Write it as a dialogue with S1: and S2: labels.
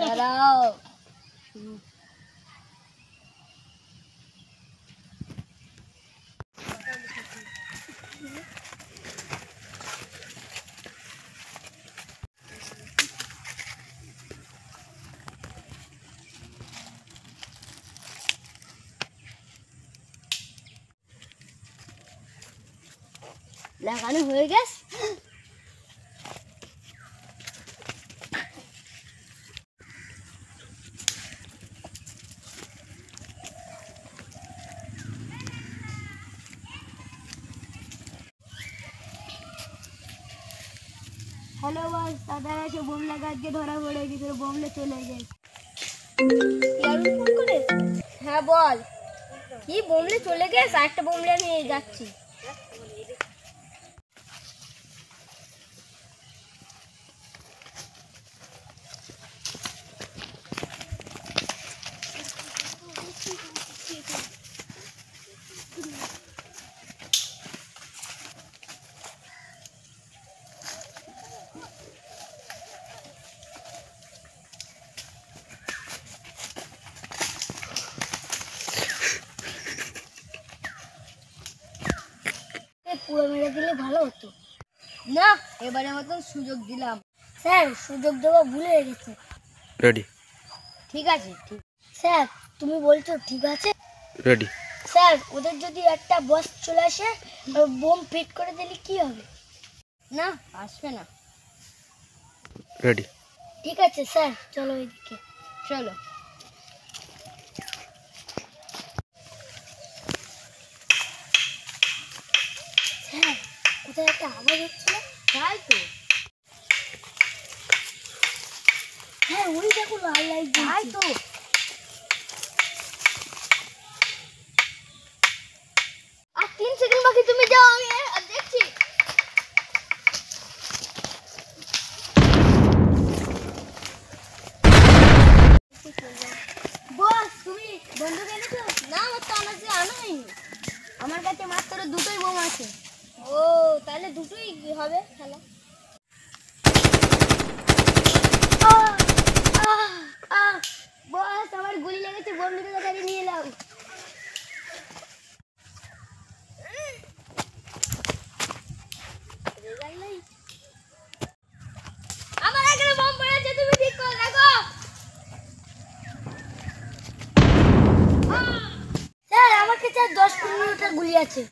S1: দাঁড়াও। লাগানো হয়ে গেছে। হ্যালো বস, দাদা এসে বোম লাগাতে ধরা পড়ে গেছে, বোমলে চলে যায়। ফোন করে? হ্যাঁ বল। কি বোমলে চলে গেছে? একটা বোমলে আমি যাচ্ছি। পুরো মেরে দিলে ভালো হতো না। এবারে মতন সুযোগ দিলাম। স্যার সুযোগ দেওয়া ভুলে গেছে।
S2: রেডি।
S1: ঠিক আছে, ঠিক। স্যার তুমি বলছো ঠিক আছে?
S2: রেডি।
S1: স্যার ওদের যদি একটা বস চলে আসে বোম ফিট করে দিলে কি হবে? না, আসবে না।
S2: রেডি।
S1: ঠিক আছে স্যার, চলো এদিকে চলো। স্যার কোথায় একটা আওয়াজ হচ্ছিল? তাই তো। হ্যাঁ ওই দেখো লাল লাইট জ্বলছে। তাই তো। আর 3 সেকেন্ড বাকি, তুমি যাও, আমি দেখছি। বস তুমি বন্দুক এনেছো? না আমার তো আনা হয়নি। আমার কাছে মাত্র দুটোই বোম আছে। ও তাহলে দুটোই হবে খেলা। বস আমার গুলি লেগেছে, বন্দুকের কাছে নিয়ে নাও। আমার এখানে বোম পড়েছে, তুমি ঠিক করে রাখো। স্যার আমার কাছে 10-15টা গুলি আছে।